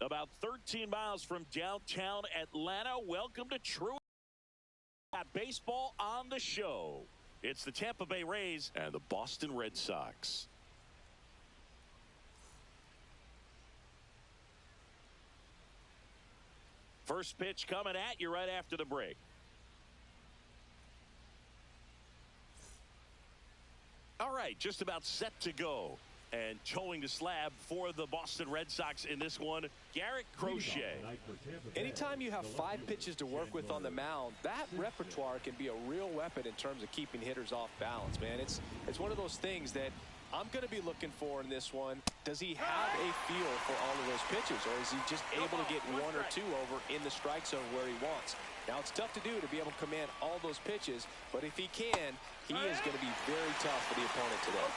About 13 miles from downtown Atlanta. Welcome to True Baseball on the show. It's the Tampa Bay Rays and the Boston Red Sox. First pitch coming at you right after the break. All right, just about set to go. And towing the slab for the Boston Red Sox in this one, Garrett Crochet. Anytime you have 5 pitches to work with on the mound, that repertoire can be a real weapon in terms of keeping hitters off balance, man. It's one of those things that I'm going to be looking for in this one. Does he have a feel for all of those pitches, or is he just able to get 1 or 2 over in the strike zone where he wants? Now, it's tough to do to be able to command all those pitches, but if he can, he is going to be very tough for the opponent today.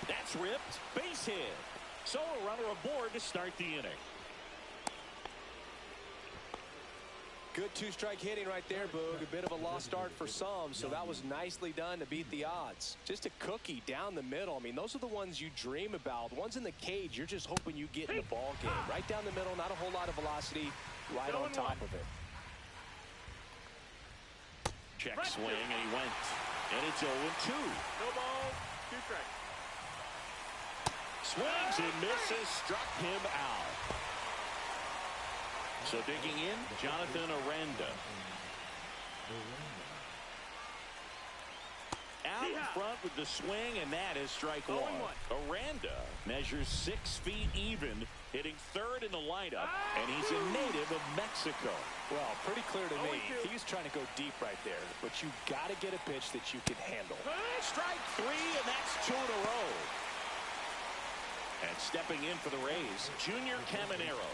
That's ripped. Base hit. So a runner aboard to start the inning. Good 2-strike hitting right there, Boog. A bit of a lost start for some, so that was nicely done to beat the odds. Just a cookie down the middle. I mean, those are the ones you dream about. The ones in the cage, you're just hoping you get in the ball game. Right down the middle, not a whole lot of velocity, right on top of it. Check swing, and he went. And it's 0-2. No ball, 2 strikes. Swings and misses, struck him out. So digging in, Jonathan Aranda. Out in front with the swing, and that is strike 1. Aranda measures 6 feet even, hitting 3rd in the lineup, and he's a native of Mexico. Well, pretty clear to me, he's trying to go deep right there, but you got to get a pitch that you can handle. Strike 3, and that's 2 in a row. And stepping in for the Rays, Junior Caminero.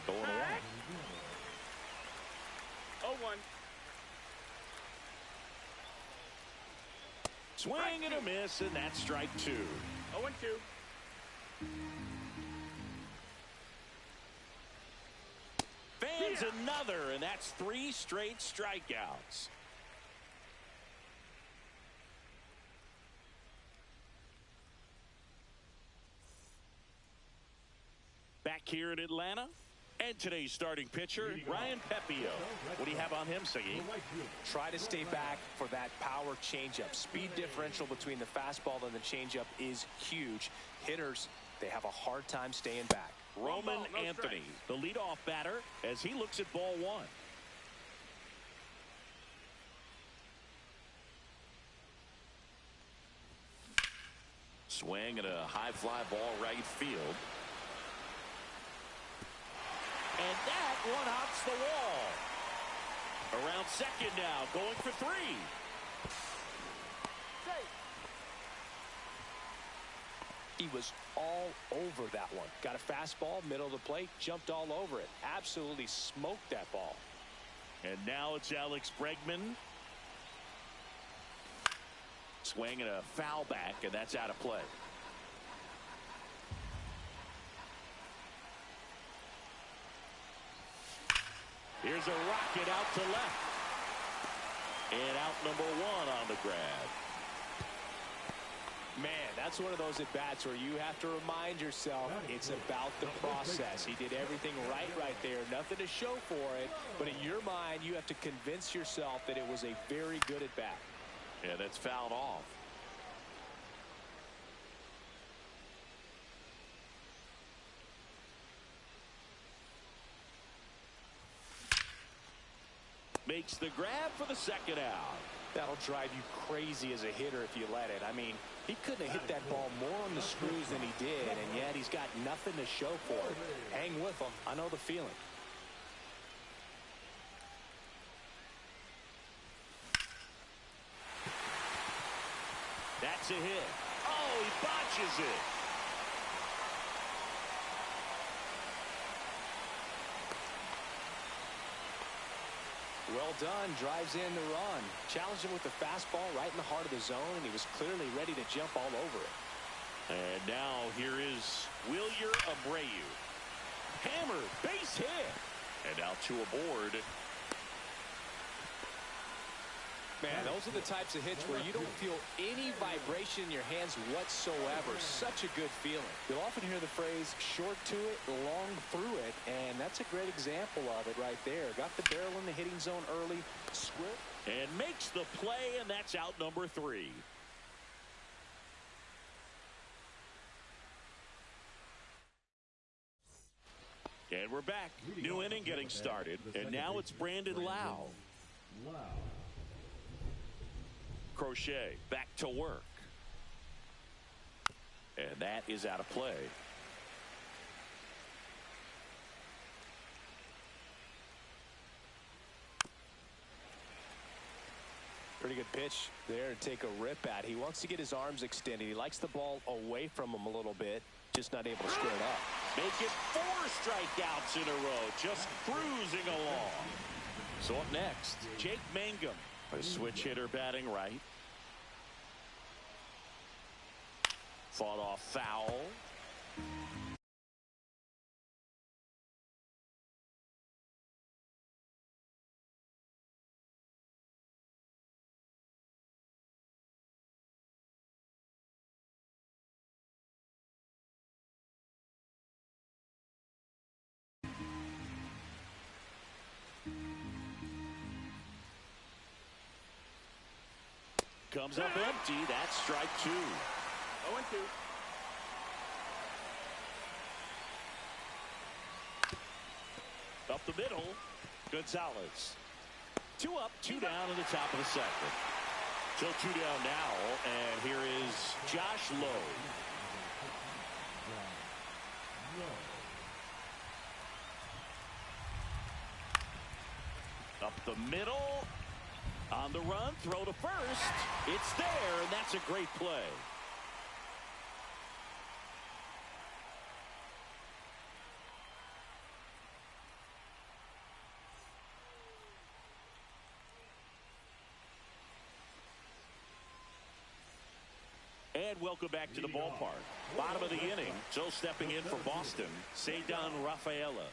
Going away. 0-1. Swing and a miss, and that's strike 2. 0-2. Fans another, and that's 3 straight strikeouts. Back here in Atlanta, and today's starting pitcher, Ryan Pepio. What do you have on him, Siggy? Try to stay back for that power changeup. Speed differential between the fastball and the changeup is huge. Hitters, they have a hard time staying back. Roman Anthony, the leadoff batter, as he looks at ball 1. Swing and a high fly ball right field. And that one hops the wall. Around second now, going for 3. He was all over that one. Got a fastball, middle of the plate, jumped all over it. Absolutely smoked that ball. And now it's Alex Bregman. Swing and a foul back, and that's out of play. Here's a rocket out to left. And out number 1 on the grab. Man, that's one of those at-bats where you have to remind yourself it's about the process. He did everything right there. Nothing to show for it. But in your mind, you have to convince yourself that it was a very good at-bat. Yeah, that's fouled off. Makes the grab for the second out. That'll drive you crazy as a hitter if you let it. I mean, he couldn't have hit that ball more on the screws than he did, and yet he's got nothing to show for it. Hang with him. I know the feeling. That's a hit. Oh, he botches it. Well done. Drives in the run. Challenged him with the fastball right in the heart of the zone, and he was clearly ready to jump all over it. And now here is Wilyer Abreu. Hammered, base hit. And out to aboard. Man, those are the types of hits where you don't feel any vibration in your hands whatsoever. Such a good feeling. You'll often hear the phrase, short to it, long through it, and that's a great example of it right there. Got the barrel in the hitting zone early, script. And makes the play, and that's out number 3. And we're back. New inning getting started, and now it's Brandon Lau. Crochet back to work. And that is out of play. Pretty good pitch there to take a rip at. He wants to get his arms extended. He likes the ball away from him a little bit. Just not able to square it up. Make it 4 strikeouts in a row. Just cruising along. So up next, Jake Mangum. A switch hitter batting right. Fought off foul. Comes up empty. That's strike 2. 0-2. Up the middle, Gonzalez. 2 up, 2 down in the top of the second. So 2 down now, and here is Josh Lowe. Up the middle. On the run, throw to first. It's there, and that's a great play. And welcome back to the ballpark. Bottom of the inning. So stepping in for Boston, Cedar Rafaela.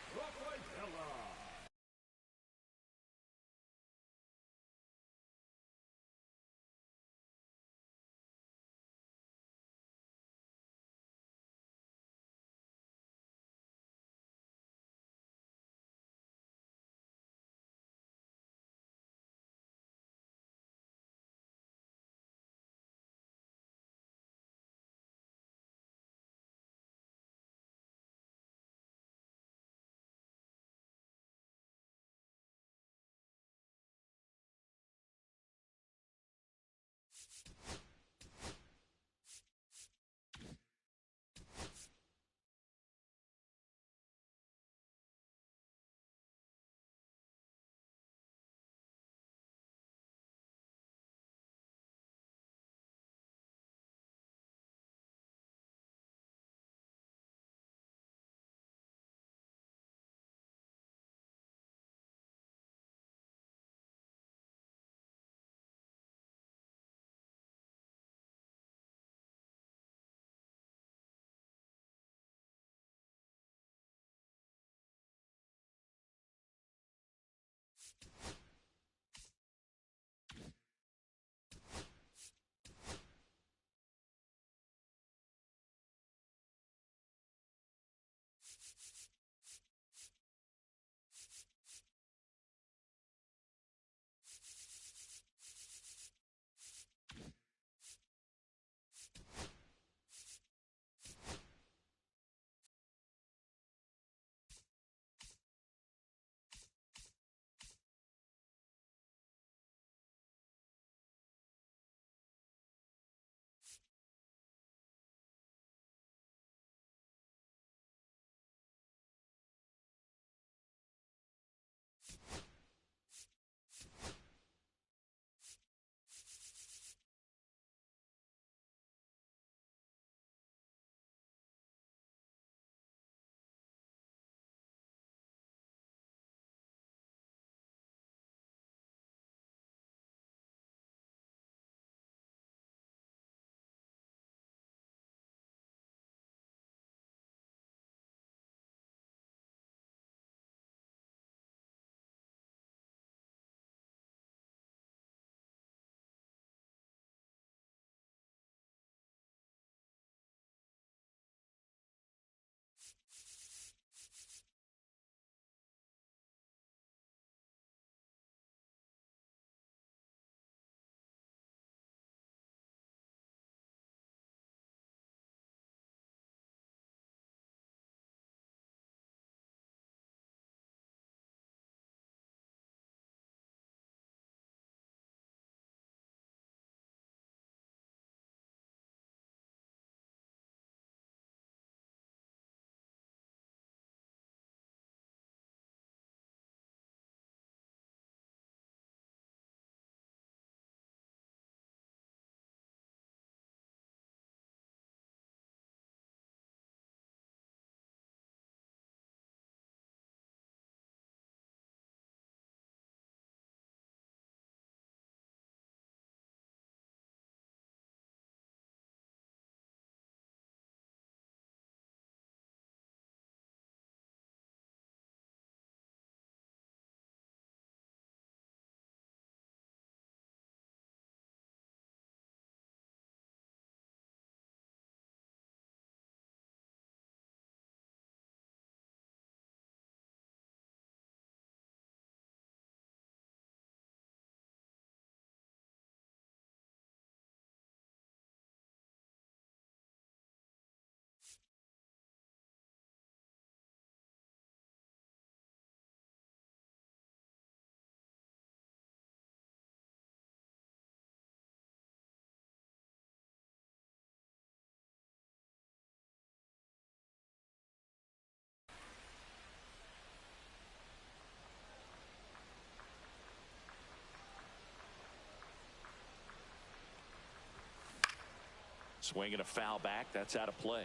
Swinging a foul back. That's out of play.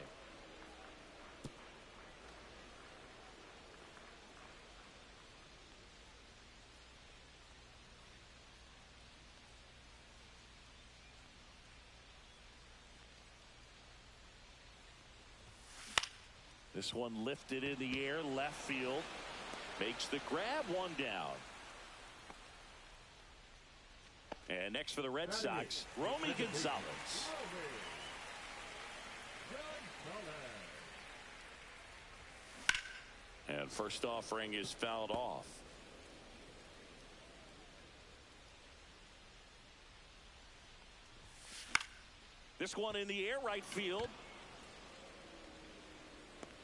This one lifted in the air, left field. Makes the grab, one down. And next for the Red Sox, Romy Gonzalez. And first offering is fouled off. This one in the air, right field.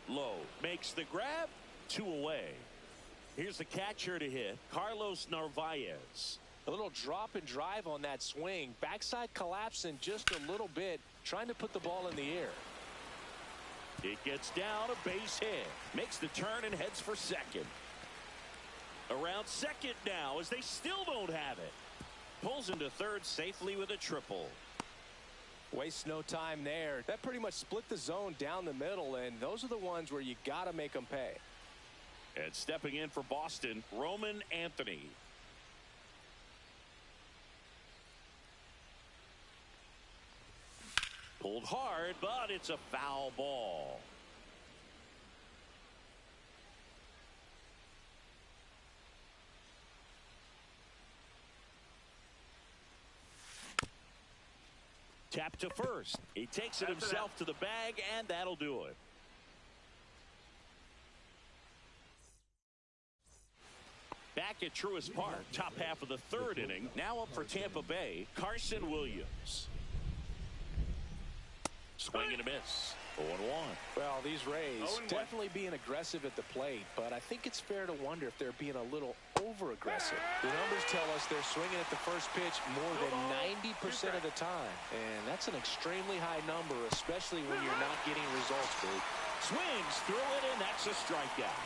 Low makes the grab, 2 away. Here's the catcher to hit, Carlos Narvaez. A little drop and drive on that swing. Backside collapsing just a little bit, trying to put the ball in the air. It gets down, a base hit. Makes the turn and heads for second. Around second now as they still don't have it. Pulls into third safely with a triple. Wastes no time there. That pretty much split the zone down the middle, and those are the ones where you got to make them pay. And stepping in for Boston, Roman Anthony. Pulled hard, but it's a foul ball. Tap to first. He takes it himself to the bag, and that'll do it. Back at Truist Park, top half of the third inning. Now up for Tampa Bay, Carson Williams. Swing and a miss. 0-1. Well, these Rays definitely being aggressive at the plate, but I think it's fair to wonder if they're being a little over-aggressive. The numbers tell us they're swinging at the first pitch more than 90% of the time, and that's an extremely high number, especially when you're not getting results, Big. Swings through it, and that's a strikeout.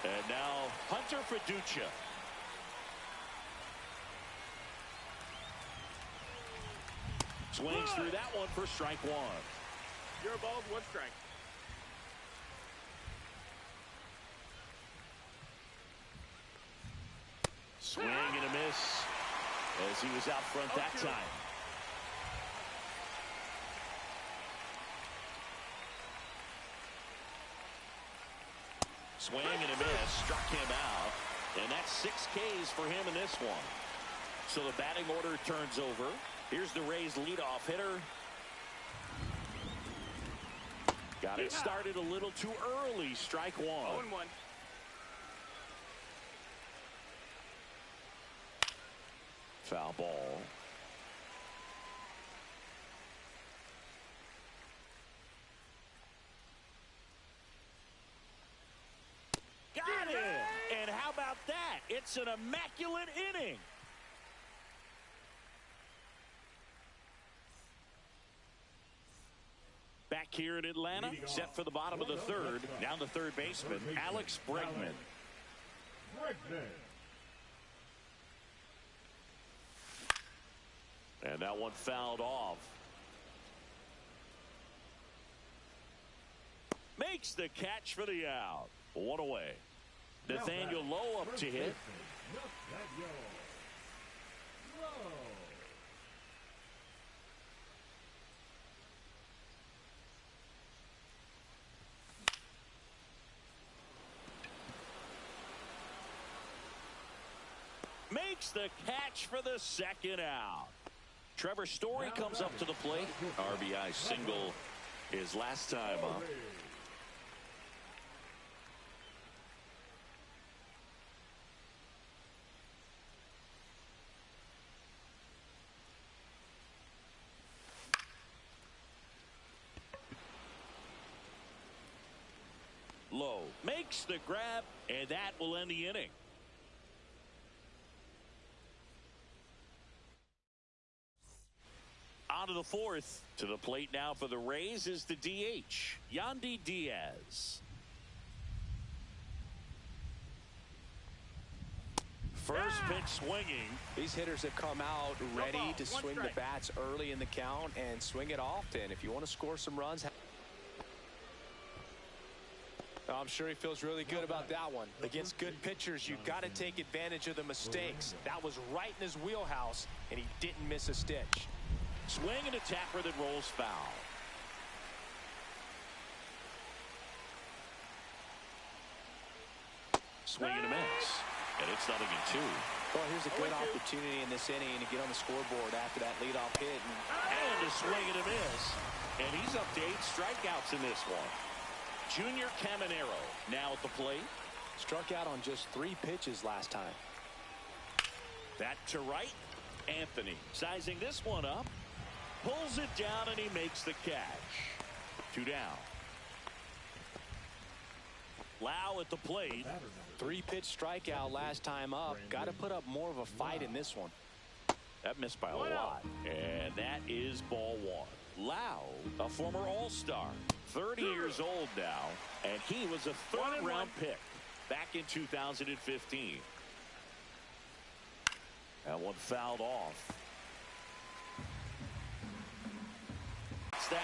And now Hunter Fiducia. Swings through that one for strike one. You're ball, 1 strike. Swing and a miss as he was out front that time. Swing and a miss, struck him out, and that's 6 Ks for him in this one. So the batting order turns over. Here's the Rays leadoff hitter. Got it started a little too early. Strike one. 0-1. Foul ball. Got it! And how about that? It's an immaculate inning. Back here in Atlanta, set for the bottom of the third. Now the third baseman, Alex Bregman. And that one fouled off. Makes the catch for the out. 1 away. Nathaniel Lowe up to hit. Makes the catch for the second out. Trevor Story comes up to the plate. RBI single his last time up. Low makes the grab, and that will end the inning. On to the fourth. To the plate now for the Rays is the DH, Yandy Diaz. First pitch swinging. These hitters have come out ready to swing the bats early in the count and swing it often. If you want to score some runs, I'm sure he feels really good about that one. Against good pitchers, you've got to take advantage of the mistakes. That was right in his wheelhouse, and he didn't miss a stitch. Swing and a tapper that rolls foul. Swing and a miss. And it's 0-2. Well, here's a good opportunity in this inning to get on the scoreboard after that leadoff hit. And a swing and a miss. And he's up to 8 strikeouts in this one. Junior Caminero now at the plate. Struck out on just 3 pitches last time. That to right. Anthony sizing this one up. Pulls it down and he makes the catch. 2 down. Lau at the plate. 3-pitch strikeout last time up. Got to put up more of a fight in this one. That missed by a lot. And that is ball 1. Lau, a former All-Star, 30 years old now, and he was a 3rd-round pick back in 2015. That one fouled off. What's that?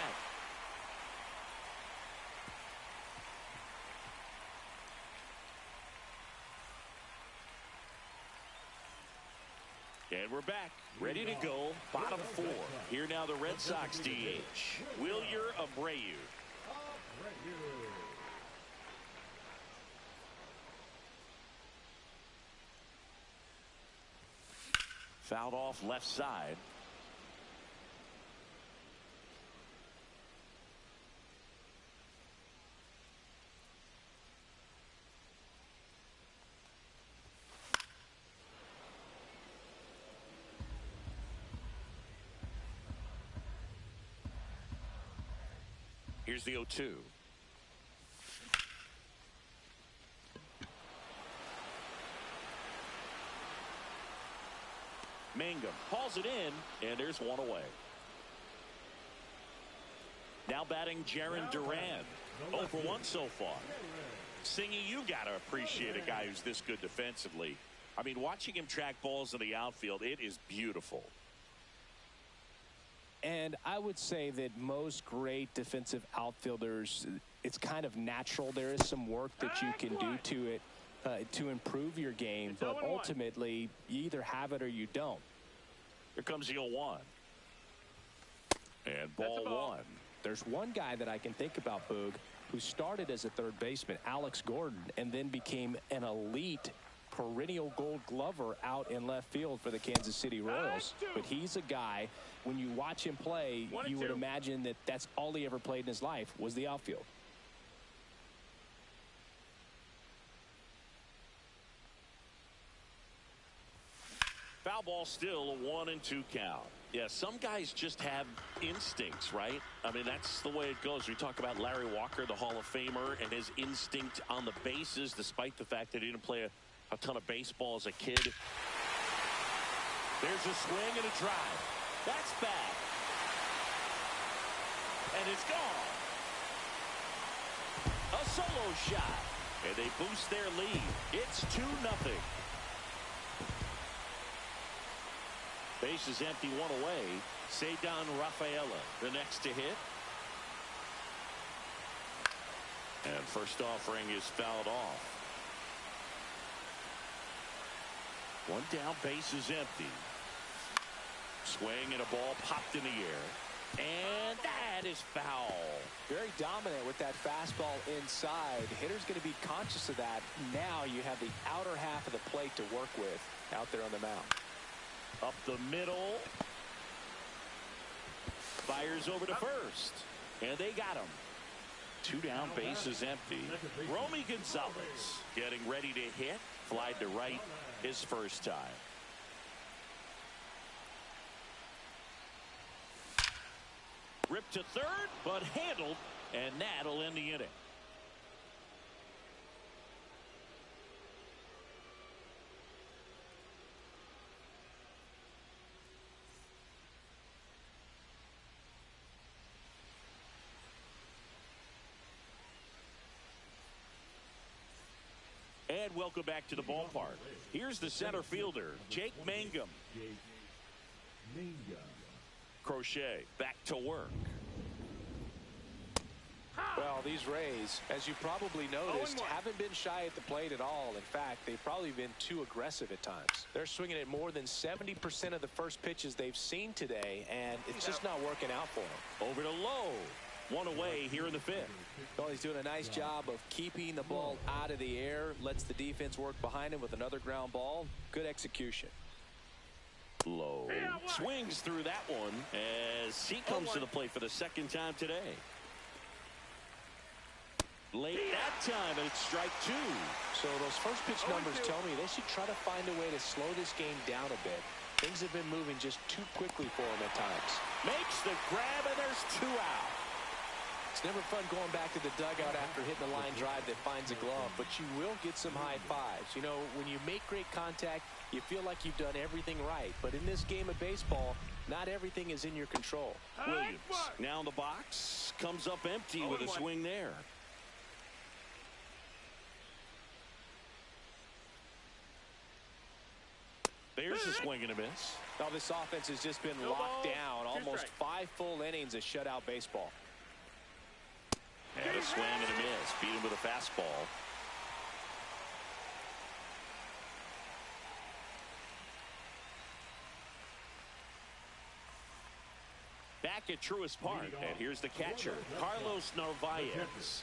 And we're back, ready to go, bottom 4. Here now the Red Sox DH, Wilyer Abreu. Fouled off left side. Here's the 0-2. Mangum hauls it in, and there's one away. Now batting Jarren Duran. 0 for 1 so far. Singy, you got to appreciate a guy who's this good defensively. I mean, watching him track balls in the outfield, it is beautiful. And I would say that most great defensive outfielders, it's kind of natural. There is some work that you can do to it to improve your game, but ultimately you either have it or you don't. Here comes the 0-1. And ball 1. There's one guy that I can think about, Boog, who started as a third baseman, Alex Gordon, and then became an elite perennial Gold Glover out in left field for the Kansas City Royals. But he's a guy, when you watch him play, you would imagine that that's all he ever played in his life was the outfield. Foul ball still, a 1-2 count. Yeah, some guys just have instincts, right? I mean, that's the way it goes. We talk about Larry Walker, the Hall of Famer, and his instinct on the bases, despite the fact that he didn't play a ton of baseball as a kid. There's a swing and a drive. That's bad. And it's gone. A solo shot. And they boost their lead. It's 2-0. Base is empty, 1 away. Cedar Rafaela, the next to hit. And first offering is fouled off. 1 down, base is empty. Swing and a ball popped in the air. And that is foul. Very dominant with that fastball inside. The hitter's going to be conscious of that. Now you have the outer half of the plate to work with out there on the mound. Up the middle. Fires over to first. And they got him. 2 down, base is empty. Romy Gonzalez getting ready to hit. Fly to right his first time. Ripped to third, but handled, and that'll end the inning. And welcome back to the ballpark. Here's the center fielder, Jake Mangum. Crochet back to work. Well, these Rays, as you probably noticed, haven't been shy at the plate at all. In fact, they've probably been too aggressive at times. They're swinging at more than 70% of the first pitches they've seen today, and it's just not working out for them. Over to Lowe. One away here in the fifth. Well, he's doing a nice job of keeping the ball out of the air, lets the defense work behind him with another ground ball. Good execution. Lowe swings through that one as he comes to the plate for the second time today. Late that time, and it's strike two. So those first pitch numbers tell me they should try to find a way to slow this game down a bit. Things have been moving just too quickly for him at times. Makes the grab, and there's 2 out. It's never fun going back to the dugout after hitting a line drive that finds a glove, but you will get some high fives. You know, when you make great contact, you feel like you've done everything right. But in this game of baseball, not everything is in your control. Williams now in the box, comes up empty with a swing there. There's a swing and a miss. Now this offense has just been locked down. Almost 5 full innings of shutout baseball. And a swing and a miss. Beat him with a fastball. Back at Truist Park, and here's the catcher, Carlos Narvaez.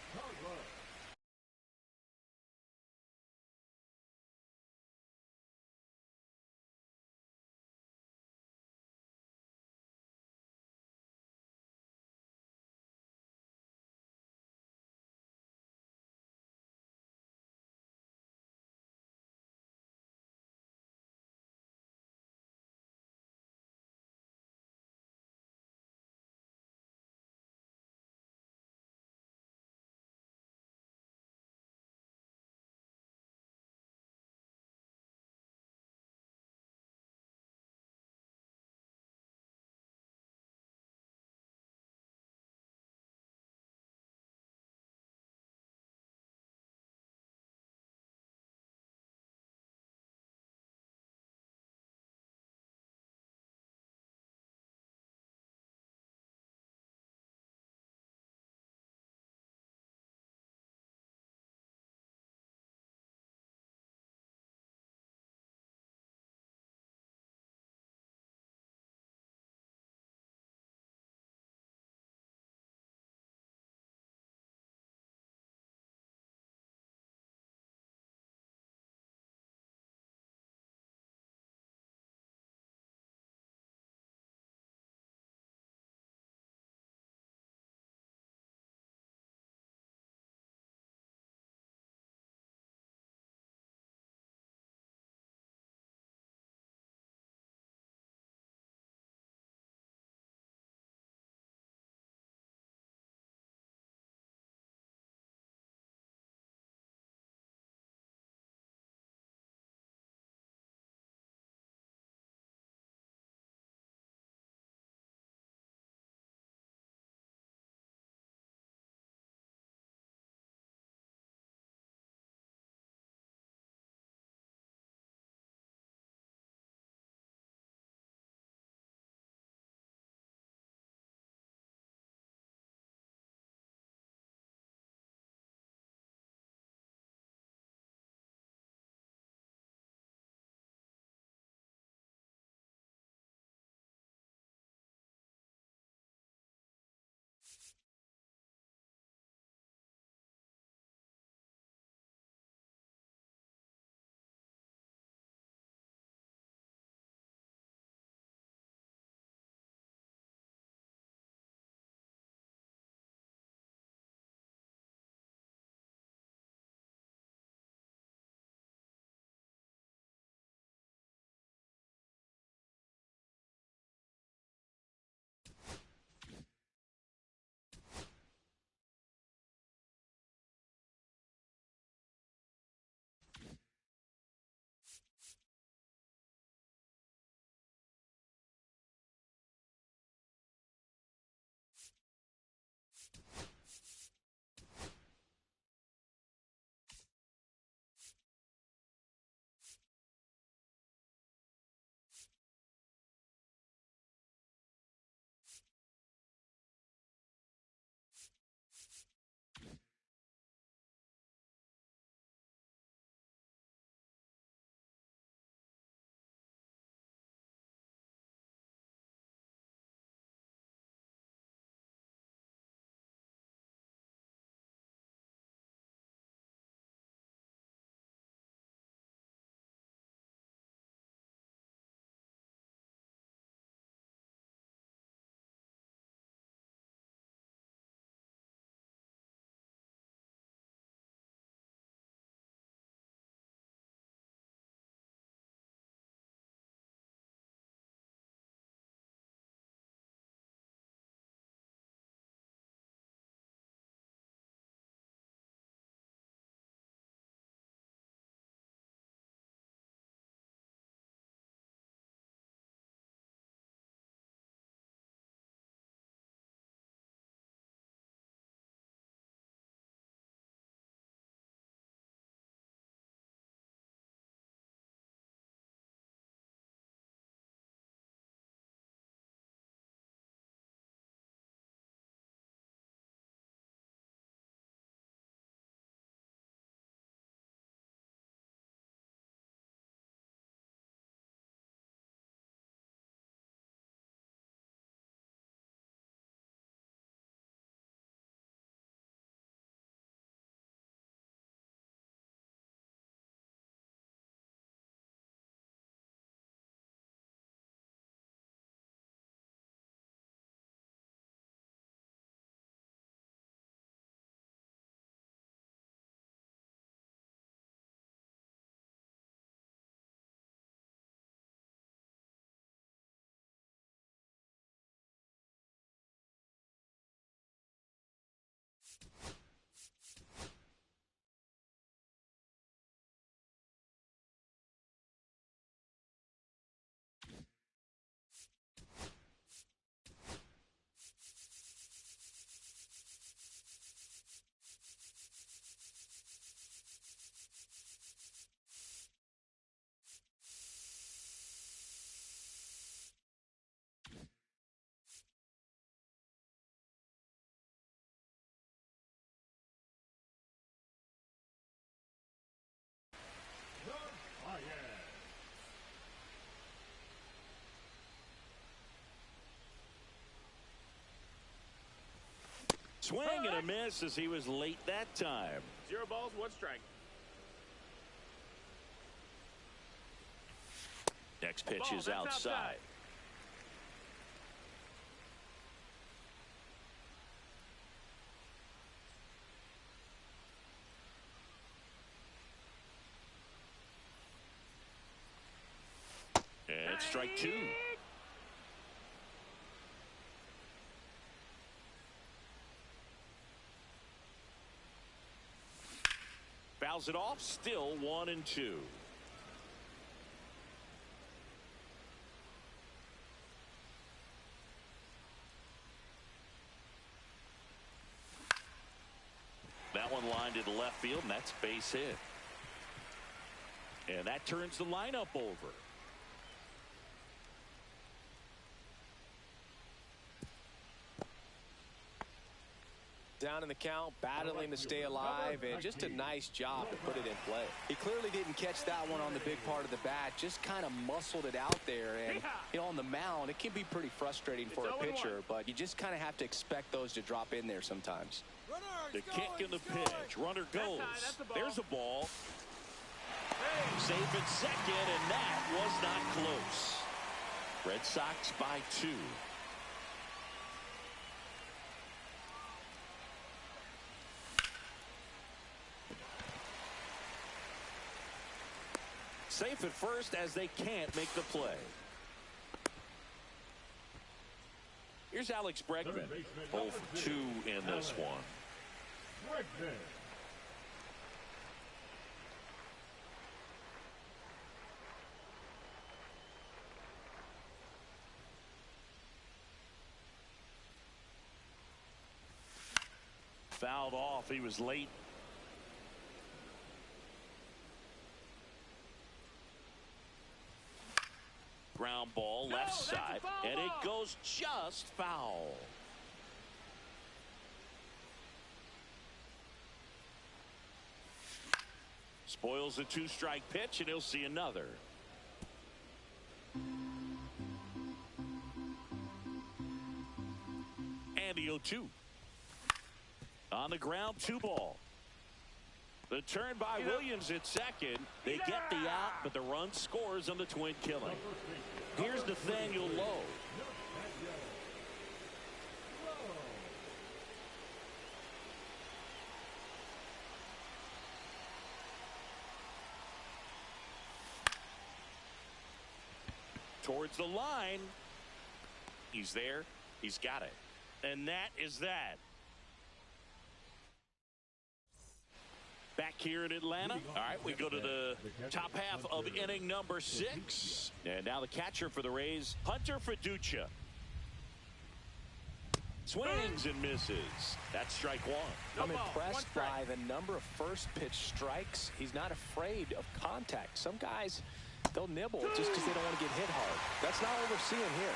Swing and a miss as he was late that time. 0 balls, 1 strike. Next pitch is outside. And strike 2. Fouls it off, still 1-2. That one lined to the left field, and that's base hit. And that turns the lineup over. Down in the count, battling to stay alive, and just a nice job to put it in play. He clearly didn't catch that one on the big part of the bat, just kind of muscled it out there. And, you know, on the mound, it can be pretty frustrating for a pitcher, but you just kind of have to expect those to drop in there sometimes. The kick and the pitch. Runner goes. There's a ball. Safe at second, and that was not close. Red Sox by 2. Safe at first as they can't make the play. Here's Alex Bregman. 0 for 2 in this one. Fouled off. He was late. Ground ball left side, and it goes just foul. Spoils the 2-strike pitch, and he'll see another. And the 0-2. On the ground, 2 ball. The turn by Williams at second. They get the out, but the run scores on the twin killing. Here's Nathaniel Lowe. Towards the line. He's there. He's got it. And that is that. Back here in Atlanta. All right, we go to the top half of inning number 6. And now the catcher for the Rays, Hunter Fiducia. Swings and misses. That's strike 1. I'm impressed by the number of first pitch strikes. He's not afraid of contact. Some guys, they'll nibble just because they don't want to get hit hard. That's not what we're seeing here.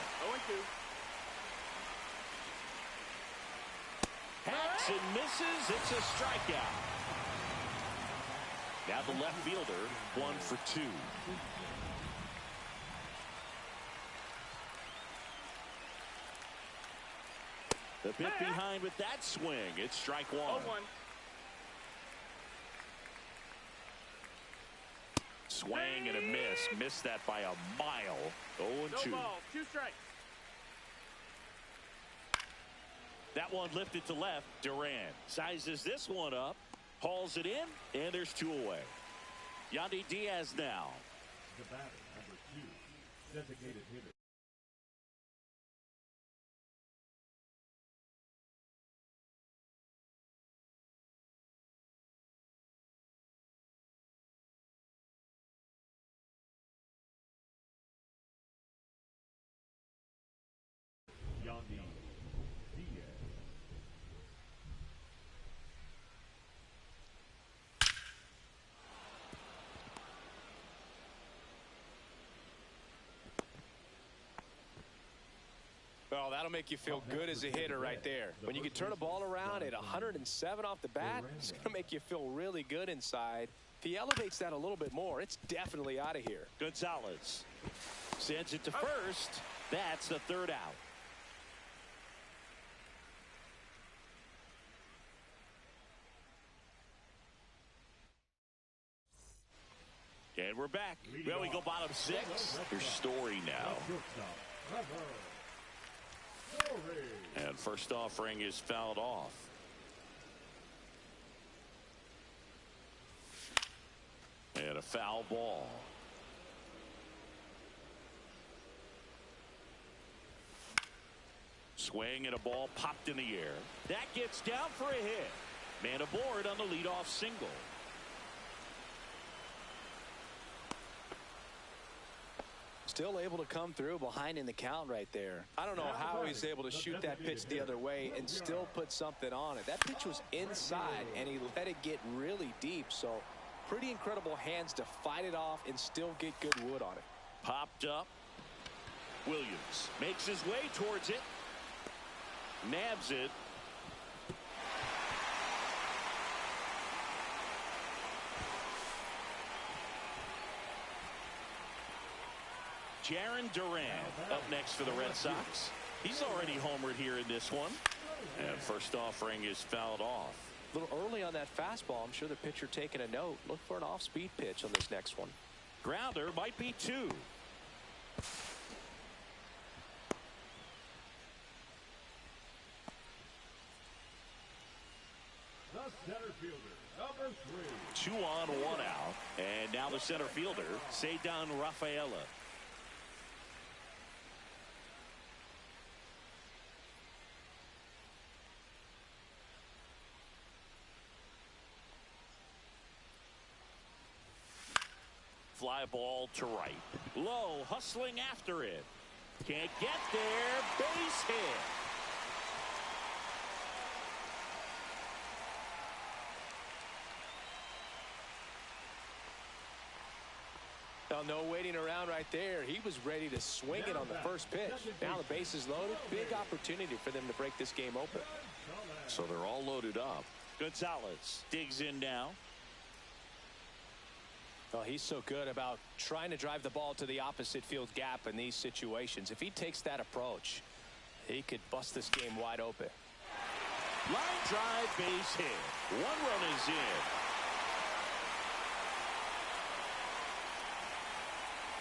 0-2. Hacks and misses. It's a strikeout. Now the left fielder, 1 for 2. The bit behind with that swing. It's strike 1. 0-1. Swing and a miss. Missed that by a mile. 0-2. No ball, 2 strikes. That one lifted to left. Duran sizes this one up. Hauls it in, and there's 2 away. Yandy Diaz now. The batter, number 2, designated hitter. Yandy Diaz. Well, that'll make you feel good as a hitter right there. When you can turn a ball around at 107 off the bat, it's going to make you feel really good inside. If he elevates that a little bit more, it's definitely out of here. Gonzalez sends it to first. That's the 3rd out. And we're back. Well, we go bottom 6. Here's Story now. And first offering is fouled off. And a foul ball. Swing and a ball popped in the air. That gets down for a hit. Man aboard on the leadoff single. Still able to come through behind in the count right there. I don't know how he's able to shoot that pitch the other way and still put something on it. That pitch was inside, and he let it get really deep. So pretty incredible hands to fight it off and still get good wood on it. Popped up. Williams makes his way towards it. Nabs it. Jarren Duran up next for the Red Sox. He's already homered here in this one. And first offering is fouled off. A little early on that fastball. I'm sure the pitcher taking a note. Look for an off-speed pitch on this next one. Grounder might be 2. The center fielder, number 3. 2 on, 1 out. And now the center fielder, Ceddanne Rafaela. Fly ball to right. Low, hustling after it. Can't get there. Base hit. Well, no waiting around right there. He was ready to swing it on the first pitch. Now the base is loaded. Big opportunity for them to break this game open. So they're all loaded up. Gonzalez digs in now. Well, he's so good about trying to drive the ball to the opposite field gap in these situations. If he takes that approach, he could bust this game wide open. Line drive, base hit. 1 run is in.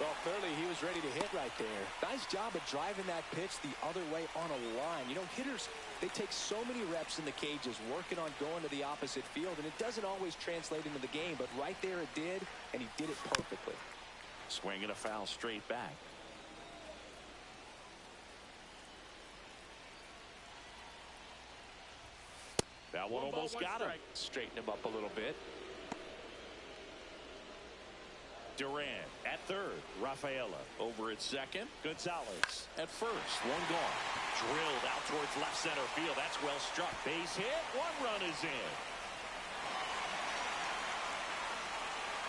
Well, clearly he was ready to hit right there. Nice job of driving that pitch the other way on a line. You know, hitters, they take so many reps in the cages working on going to the opposite field, and it doesn't always translate into the game, but right there it did, and he did it perfectly. Swing and a foul straight back. That one almost got him. Straighten him up a little bit. Duran at third. Rafaela over at second. Gonzalez at first. 1 gone. Drilled out towards left center field. That's well struck. Base hit. 1 run is in.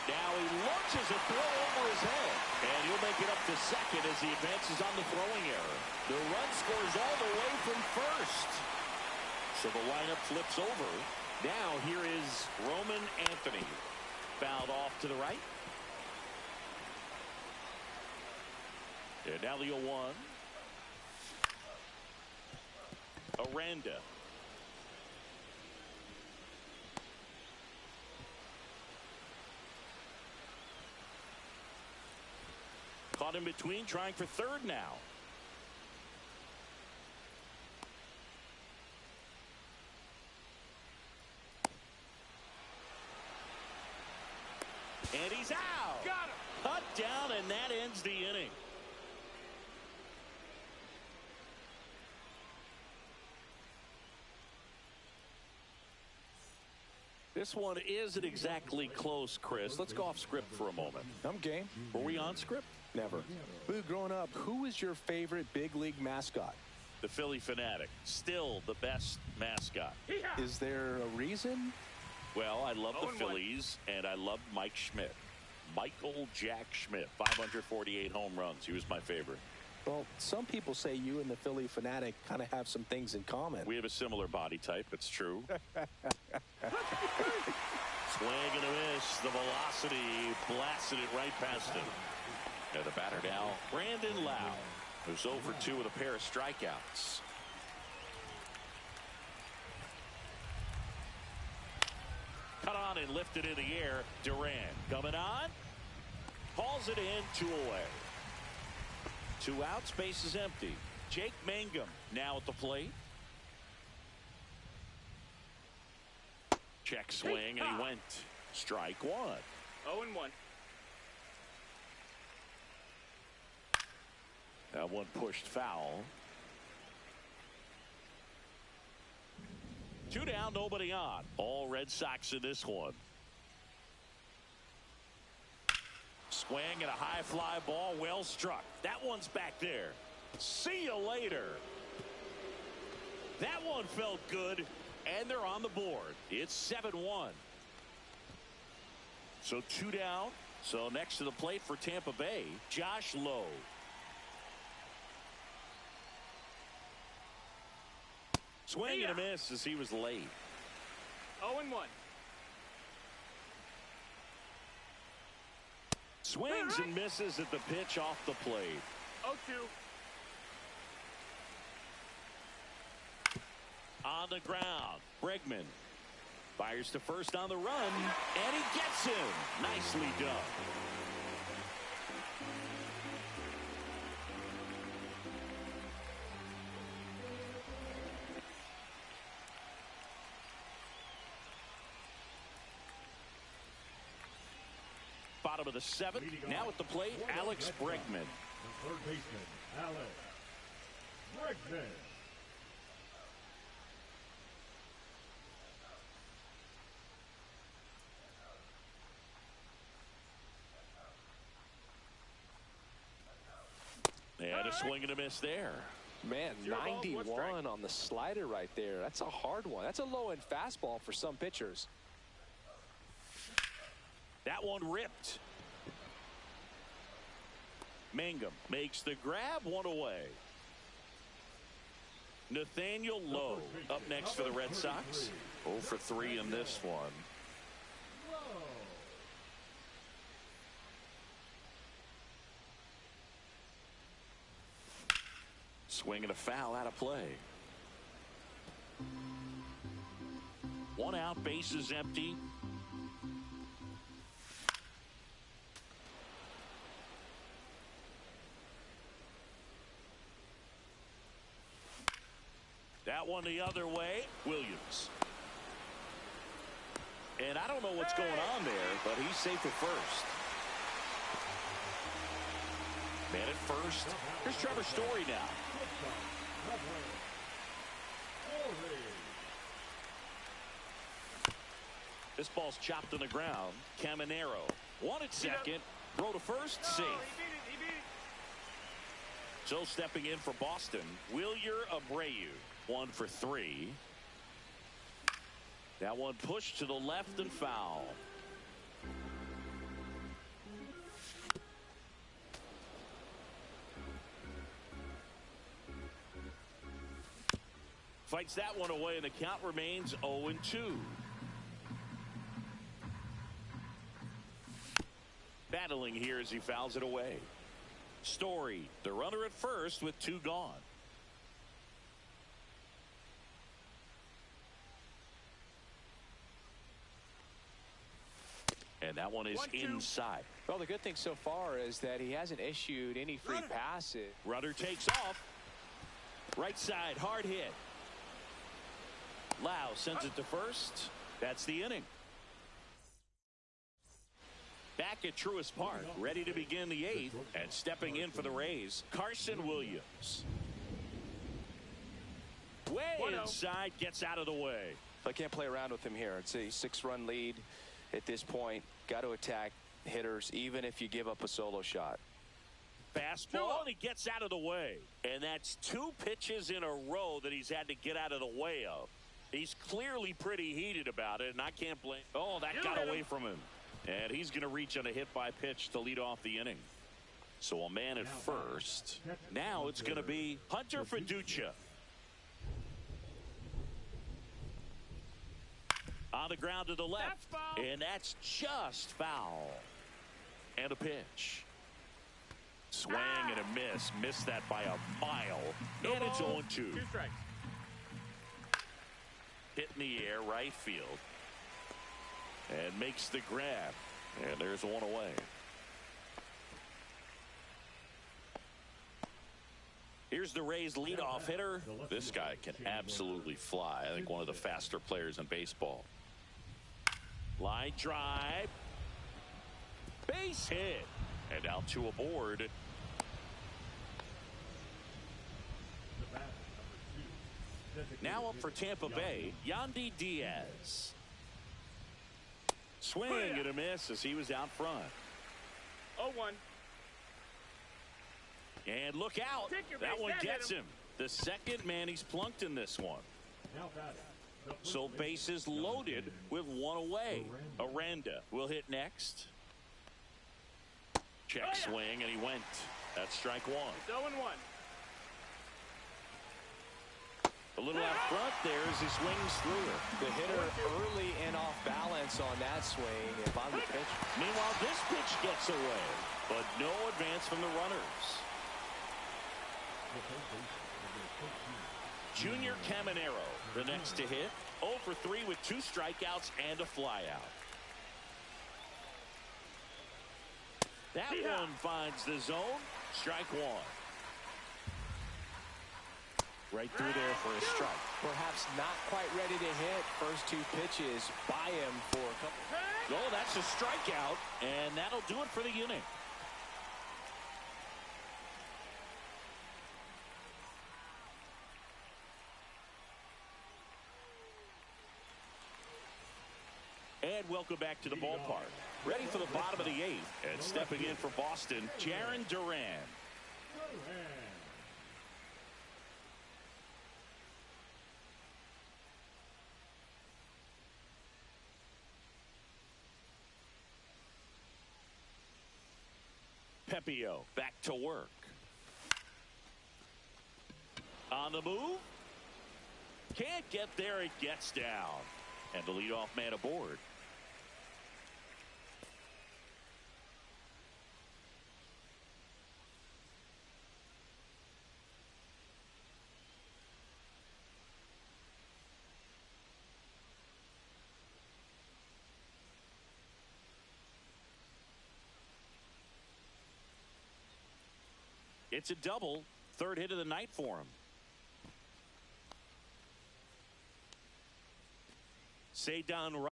Now he launches a throw over his head. And he'll make it up to second as he advances on the throwing error. The run scores all the way from first. So the lineup flips over. Now here is Roman Anthony. Fouled off to the right. And now the 0-1. Aranda. Caught in between, trying for third now. And he's out. Got him. Cut down, and that ends the inning. This one isn't exactly close, Chris. Let's go off script for a moment. I'm game. Were we on script? Never. Boo, growing up, who was your favorite big league mascot? The Philly Fanatic. Still the best mascot. Is there a reason? Well, I love the 0-1. Phillies, and I love Mike Schmidt. Michael Jack Schmidt, 548 home runs. He was my favorite. Well, some people say you and the Philly Fanatic kind of have some things in common. We have a similar body type. It's true. Swing and a miss. The velocity blasted it right past him. And the batter now, Brandon Lau, who's 0 for 2 with a pair of strikeouts. Cut on and lifted in the air. Duran coming on. Hauls it in, 2 away. 2 outs, base is empty. Jake Mangum now at the plate. Check swing, and he went. Strike 1. 0-1. That one pushed foul. 2 down, nobody on. All Red Sox in this one. Swing and a high fly ball, well struck. That one's back there. See you later. That one felt good, and they're on the board. It's 7-1. So 2 down. So next to the plate for Tampa Bay, Josh Lowe. Swing and a miss as he was late. 0-1. Swings and misses at the pitch off the plate. 0-2. On the ground, Bregman fires to first on the run, and he gets him. Nicely done. Bottom of the 7th. Now at the plate, Alex Bregman. The third baseman, Alex Bregman. And a swing and a miss there. Man, 0 balls, 1 91 strike. on the slider right there. That's a hard one. That's a low-end fastball for some pitchers. That one ripped. Mangum makes the grab, 1 away. Nathaniel Lowe up next for the Red Sox. 0 for 3 in this one. Swing and a foul out of play. 1 out, base is empty. That one the other way, Williams. And I don't know what's going on there, but he's safe at first. Man at first. Here's Trevor Story now. This ball's chopped on the ground. Caminero. 1 at second. Throw to first. Safe. He beat it. So stepping in for Boston, Wilyer Abreu. 1 for 3. That one pushed to the left and foul. Fights that one away, and the count remains 0-2. Battling here as he fouls it away. Story, the runner at first with 2 gone. And that one is 1-2. inside. Well, the good thing so far is that he hasn't issued any free passes. Runner takes off. Right side, hard hit. Lau sends it to first. That's the inning. Back at Truist Park, ready to begin the 8th, and stepping in for the Rays, Carson Williams. Way 1-0. inside, gets out of the way. I can't play around with him here. It's a 6-run lead at this point. Got to attack hitters, even if you give up a solo shot. Fastball, and he gets out of the way. And that's 2 pitches in a row that he's had to get out of the way of. He's clearly pretty heated about it, and I can't blame. Oh, that got away from him. And he's going to reach on a hit by pitch to lead off the inning. So a man at first. Now it's going to be Hunter Fiducia. On the ground to the left. And that's just foul. And a pitch. Swing and a miss. Missed that by a mile. And it's 0-2. 2 strikes. Hit in the air, right field. And makes the grab. And there's 1 away. Here's the Rays leadoff hitter. This guy can absolutely fly. I think one of the faster players in baseball. Line drive. Base hit. And out to aboard. Now up for Tampa Bay, Yandy Diaz. Swing and a miss as he was out front. 0-1. And look out. That one gets him. The second man he's plunked in this one. So bases loaded with one away. Aranda will hit next. Check swing, and he went. That's strike one. It's 0-1. A little out front there as he swings through it. The hitter early and off balance on that swing. If I'm the pitcher. Meanwhile, this pitch gets away, but no advance from the runners. Junior Caminero, the next to hit. 0 for 3 with 2 strikeouts and a flyout. That one finds the zone. Strike one. Right through there for a strike. Perhaps not quite ready to hit. First 2 pitches by him for a couple. Oh, that's a strikeout, and that'll do it for the inning. And welcome back to the ballpark. Ready for the bottom of the 8th. And stepping in for Boston, Jarren Duran. Pepio back to work. On the move. Can't get there. It gets down. And the leadoff man aboard. It's a double. 3rd hit of the night for him. Say down right.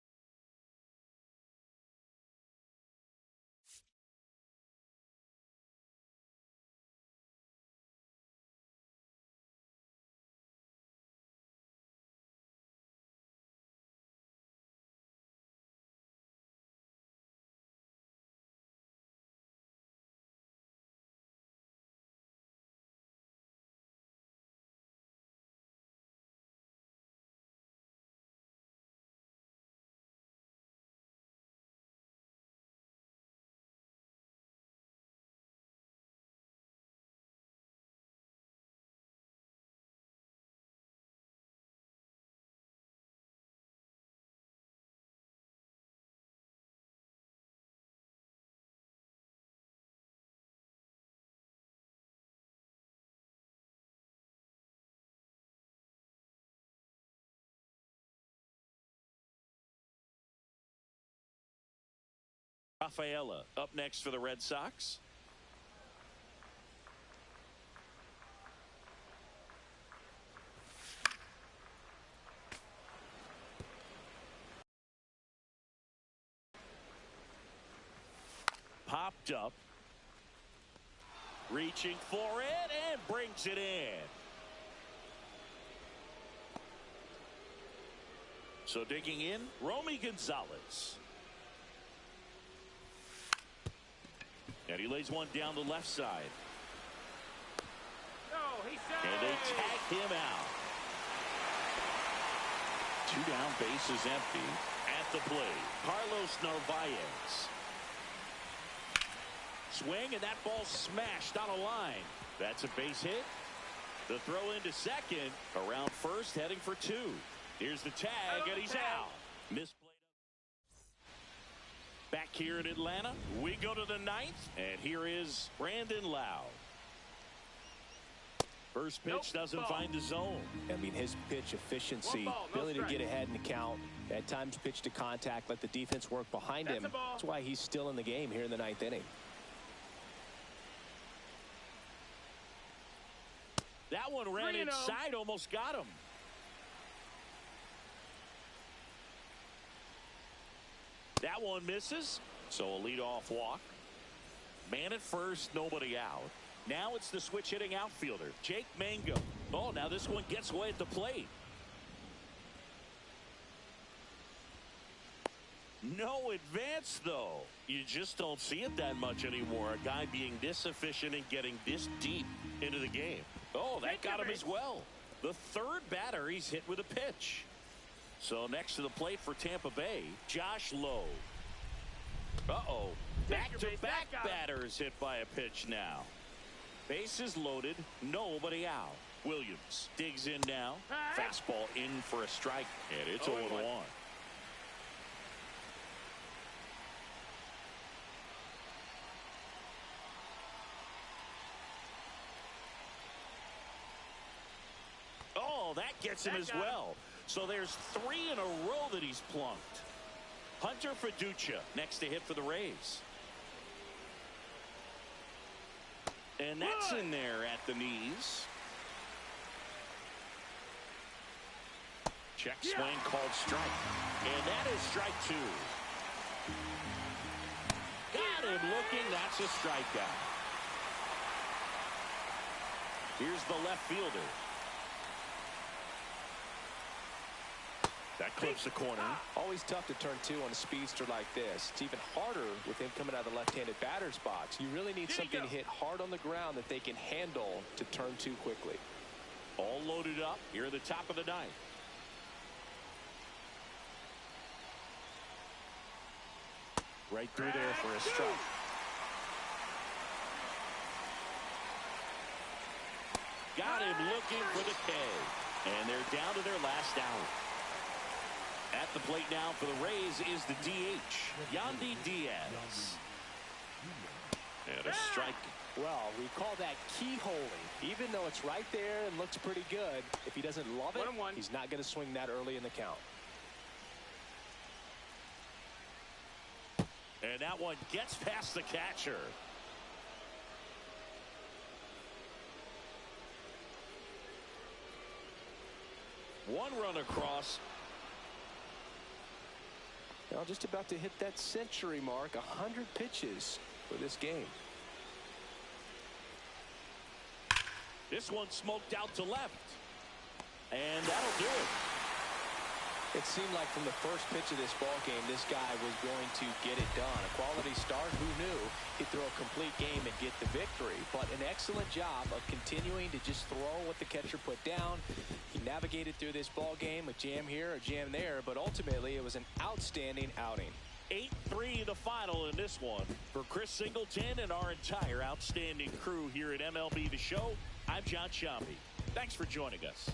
Rafaela up next for the Red Sox. Popped up. Reaching for it and brings it in. So digging in, Romy Gonzalez. And he lays one down the left side. No, he said. And they tag him out. 2 down, bases empty. At the plate, Carlos Narvaez. Swing, and that ball smashed on a line. That's a base hit. The throw into second. Around first, heading for 2. Here's the tag, and he's out. Misplayed. Back here in Atlanta, we go to the 9th, and here is Brandon Lowe. First pitch doesn't find the zone. I mean, his pitch efficiency, ability to get ahead in the count, at times pitch to contact, let the defense work behind him. That's why he's still in the game here in the 9th inning. That one ran 3-0. inside, almost got him. That one misses, so a leadoff walk. Man at first, nobody out. Now it's the switch hitting outfielder, Jake Mango. Oh, now this one gets away at the plate. No advance, though. You just don't see it that much anymore. A guy being this efficient and getting this deep into the game. Oh, that got him as well. The third batter he's hit with a pitch. So next to the plate for Tampa Bay, Josh Lowe. Uh-oh. Back-to-back batters hit by a pitch now. Bases loaded, nobody out. Williams digs in now. Fastball in for a strike, and it's 0-1. Oh, that gets him as well. So there's 3 in a row that he's plunked. Hunter Fiducia next to hit for the Rays. And that's in there at the knees. Check swing called strike. And that is strike 2. Got him looking. That's a strikeout. Here's the left fielder. That clips the corner. Always tough to turn 2 on a speedster like this. It's even harder with him coming out of the left-handed batter's box. You really need something hit hard on the ground that they can handle to turn 2 quickly. All loaded up here at the top of the 9th. Right through there for a strike. Got him looking for the K. And they're down to their last out. At the plate now for the Rays is the DH, Yandy Diaz. And a strike. Well, we call that keyholing. Even though it's right there and looks pretty good, if he doesn't love it, he's not going to swing that early in the count. And that one gets past the catcher. One run across. Now just about to hit that century mark, 100 pitches for this game. This one smoked out to left. And that'll do it. It seemed like from the first pitch of this ball game, this guy was going to get it done. A quality start, who knew? He'd throw a complete game and get the victory. But an excellent job of continuing to just throw what the catcher put down. He navigated through this ball game, a jam here, a jam there, but ultimately it was an outstanding outing. 8-3 the final in this one. For Chris Singleton and our entire outstanding crew here at MLB The Show, I'm John Sciambi. Thanks for joining us.